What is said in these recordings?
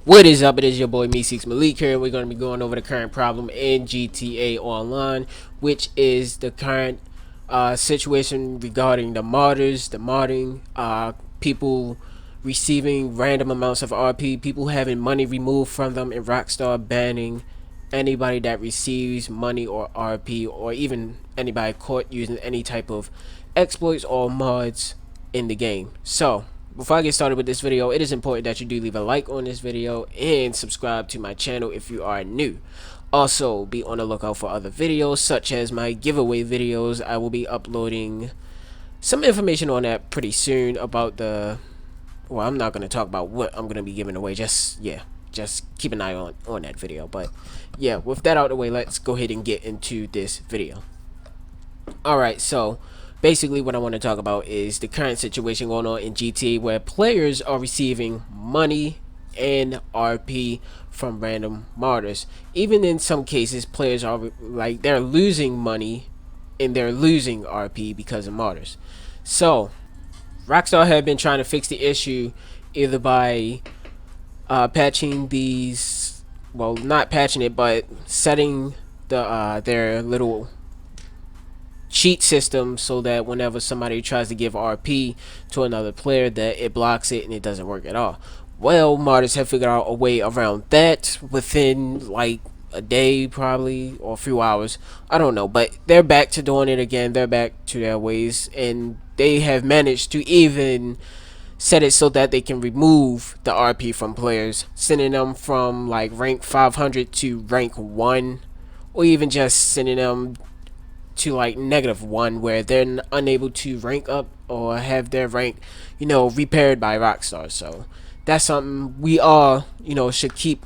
What is up? It is your boy MeeSeeksMalik here. We're going to be going over the current problem in GTA Online, which is the current situation regarding the modders, the modding, people receiving random amounts of RP, people having money removed from them, and Rockstar banning anybody that receives money or RP, or even anybody caught using any type of exploits or mods in the game. So before I get started with this video, it is important that you do leave a like on this video and subscribe to my channel if you are new. Also, be on the lookout for other videos such as my giveaway videos. I will be uploading some information on that pretty soon about the, well, I'm not going to talk about what I'm going to be giving away. Just keep an eye on that video. But yeah, with that out of the way, let's go ahead and get into this video. Alright, so basically what I want to talk about is the current situation going on in GTA where players are receiving money and RP from random modders. Even in some cases, players are like, they're losing money and they're losing RP because of modders. So Rockstar have been trying to fix the issue either by patching these, well, not patching it, but setting the their little cheat system so that whenever somebody tries to give RP to another player, that it blocks it and it doesn't work at all. Well, modders have figured out a way around that within like a day probably, or a few hours, I don't know, but they're back to doing it again. They're back to their ways, and they have managed to even set it so that they can remove the RP from players, sending them from like rank 500 to rank 1, or even just sending them to like -1, where they're unable to rank up or have their rank, repaired by Rockstar. So that's something we all, should keep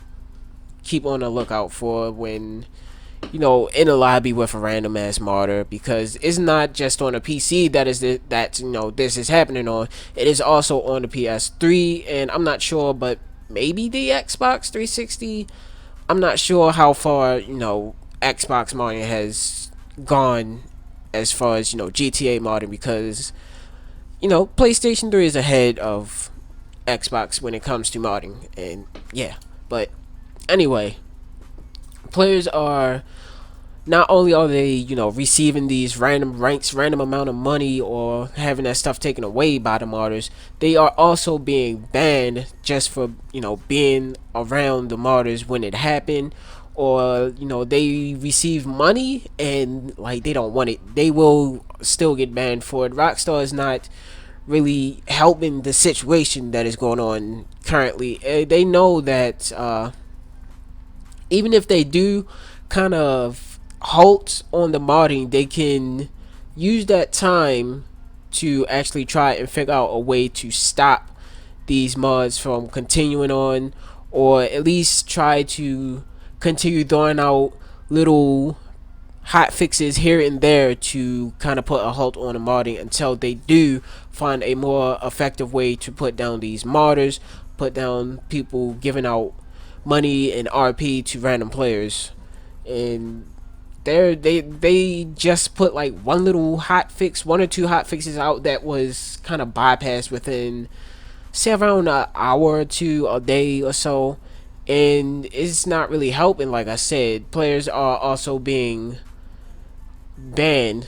on the lookout for when, in a lobby with a random ass modder, because it's not just on a PC this is happening on. It is also on the PS3, and I'm not sure, but maybe the Xbox 360. I'm not sure how far Xbox modding has gone as far as GTA modding, because PlayStation 3 is ahead of Xbox when it comes to modding. And yeah, but anyway, players are not only are they receiving these random amount of money or having that stuff taken away by the modders, they are also being banned just for being around the modders when it happened, or they receive money and like they don't want it. They will still get banned for it. Rockstar is not really helping the situation that is going on currently. They know that even if they do kind of halt on the modding, they can use that time to actually try and figure out a way to stop these mods from continuing on, or at least try to continue throwing out little hot fixes here and there to kind of put a halt on the modding until they do find a more effective way to put down these modders, put down people giving out money and RP to random players. And they just put like one little hot fix, one or two hot fixes out that was kind of bypassed within, say, around an hour or two, a day or so, and it's not really helping. Like I said, players are also being banned,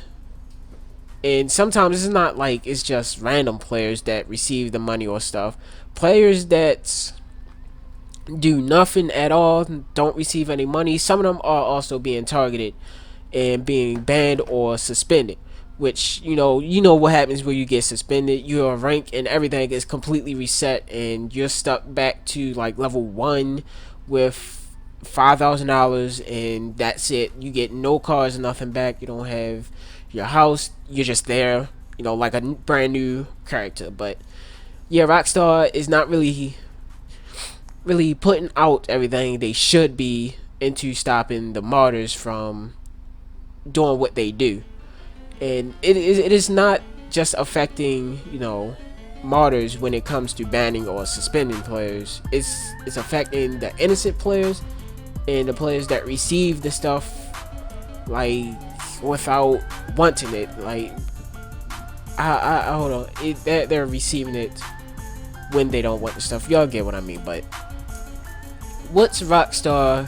and sometimes it's not like it's just random players that receive the money or stuff. Players that do nothing at all, don't receive any money, some of them are also being targeted and being banned or suspended, which what happens when you get suspended. Your rank and everything is completely reset, and you're stuck back to like level 1 with $5,000, and that's it. You get no cars, nothing back. You don't have your house. You're just there, like a brand new character. But yeah, Rockstar is not really putting out everything they should be into stopping the modders from doing what they do. And it is not just affecting modders when it comes to banning or suspending players. It's affecting the innocent players and the players that receive the stuff like without wanting it. Like I hold on, they're receiving it when they don't want the stuff. Y'all get what I mean. But what's Rockstar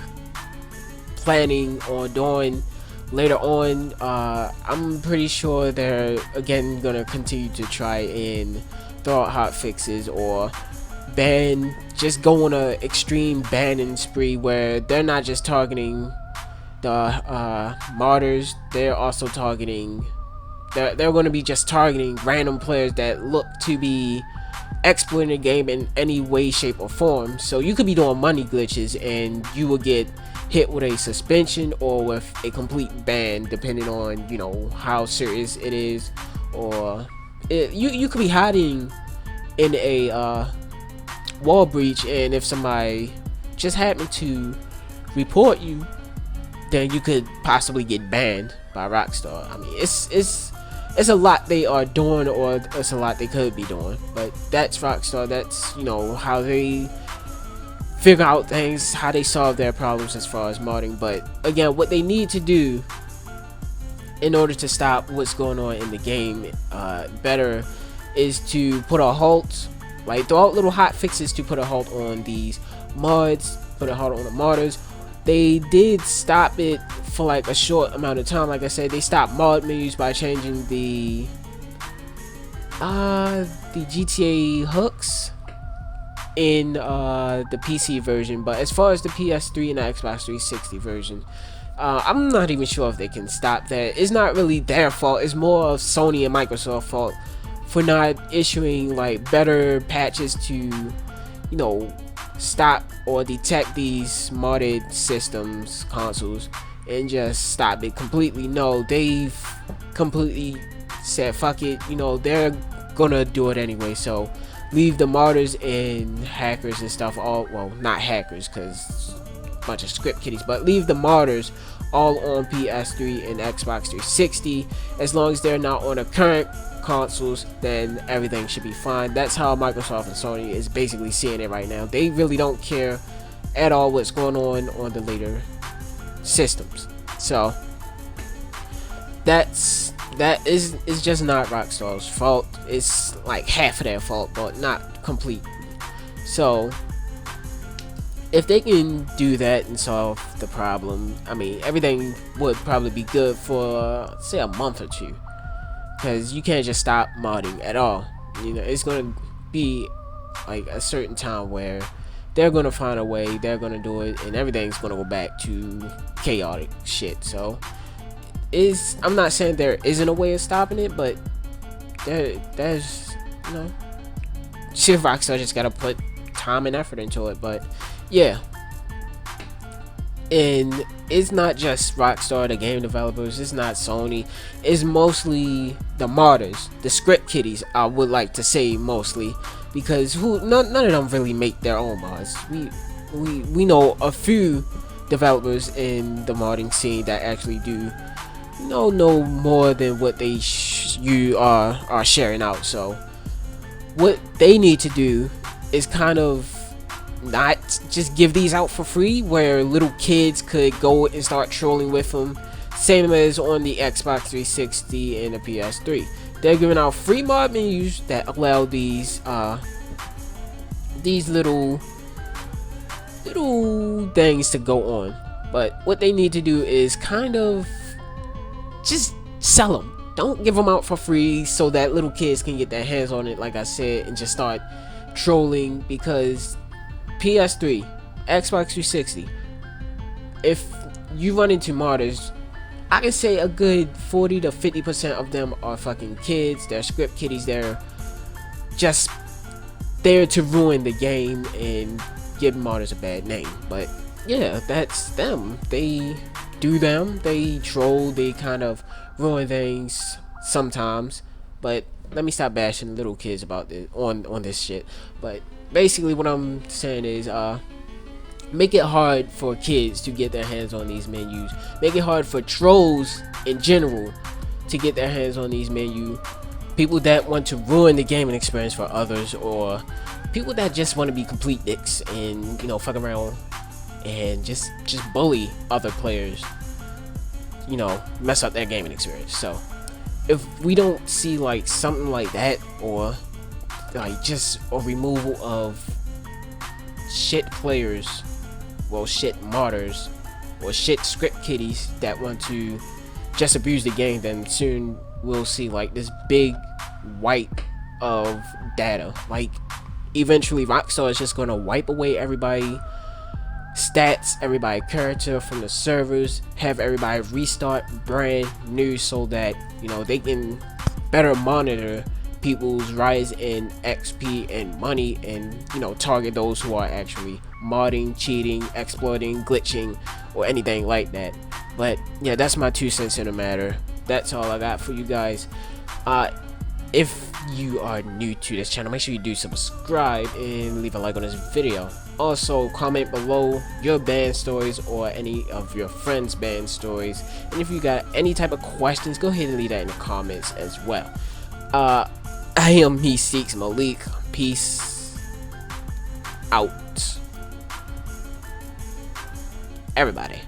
planning on doing later on? I'm pretty sure they're again gonna continue to try and throw out hot fixes or just go on a extreme banning spree where they're not just targeting the modders, they're also targeting they're going to be just targeting random players that look to be exploiting the game in any way, shape, or form. So you could be doing money glitches and you will get hit with a suspension or with a complete ban, depending on, you know, how serious it is. Or you could be hiding in a wall breach, and if somebody just happened to report you, then you could possibly get banned by Rockstar. I mean, it's a lot they are doing, or it's a lot they could be doing, but that's Rockstar. That's, you know, how they figure out things, how they solve their problems as far as modding. But again, what they need to do in order to stop what's going on in the game better is to put a halt, like throw out little hot fixes to put a halt on these mods, put a halt on the modders. They did stop it for like a short amount of time. Like I said, they stopped mod menus by changing the GTA hooks in the PC version. But as far as the PS3 and the Xbox 360 version, I'm not even sure if they can stop that. It's not really their fault. It's more of Sony and Microsoft fault for not issuing like better patches to, you know, stop or detect these modded systems, consoles, and just stop it completely. No, they've completely said fuck it, you know, they're gonna do it anyway. So leave the modders and hackers and stuff all, well, not hackers because a bunch of script kiddies, but leave the modders all on PS3 and Xbox 360. As long as they're not on the current consoles, then everything should be fine. That's how Microsoft and Sony is basically seeing it right now. They really don't care at all what's going on the later systems. So that is just not Rockstar's fault. It's like half of their fault, but not completely. So if they can do that and solve the problem, I mean, everything would probably be good for say a month or two, because you can't just stop modding at all. You know, it's gonna be like a certain time where they're gonna find a way, they're gonna do it, and everything's gonna go back to chaotic shit. So I'm not saying there isn't a way of stopping it, but there's, you know, shit, Rockstar just gotta put time and effort into it. But yeah, and it's not just Rockstar, the game developers, it's not Sony, it's mostly the modders, the script kiddies, I would like to say mostly, because none of them really make their own mods. We know a few developers in the modding scene that actually do know more than what they you are sharing out. So what they need to do is kind of not just give these out for free where little kids could go and start trolling with them, same as on the Xbox 360 and the PS3. They're giving out free mod menus that allow these little things to go on. But what they need to do is kind of just sell them. Don't give them out for free so that little kids can get their hands on it, like I said, and just start trolling. Because PS3, Xbox 360, if you run into modders, I can say a good 40 to 50% of them are fucking kids. They're script kiddies. They're just there to ruin the game and give modders a bad name. But yeah, that's them. They do them. They troll. They kind of ruin things sometimes. But let me stop bashing little kids about this on this shit. But basically what I'm saying is make it hard for kids to get their hands on these menus. Make it hard for trolls in general to get their hands on these menus. People that want to ruin the gaming experience for others, or people that just want to be complete dicks and, you know, fuck around and just bully other players, you know, mess up their gaming experience. So if we don't see like something like that, or like just a removal of shit players well, shit modders or shit script kiddies that want to just abuse the game, then soon we'll see like this big wipe of data. Like eventually Rockstar is just gonna wipe away everybody stats, everybody character from the servers, have everybody restart brand new so that, you know, they can better monitor people's rise in XP and money, and, you know, target those who are actually modding, cheating, exploiting, glitching, or anything like that. But yeah, that's my 2 cents in the matter. That's all I got for you guys. If you are new to this channel, make sure you do subscribe and leave a like on this video. Also, comment below your ban stories or any of your friends' ban stories, and if you got any type of questions, go ahead and leave that in the comments as well. I am MeeSeeksMalik. Peace out, everybody.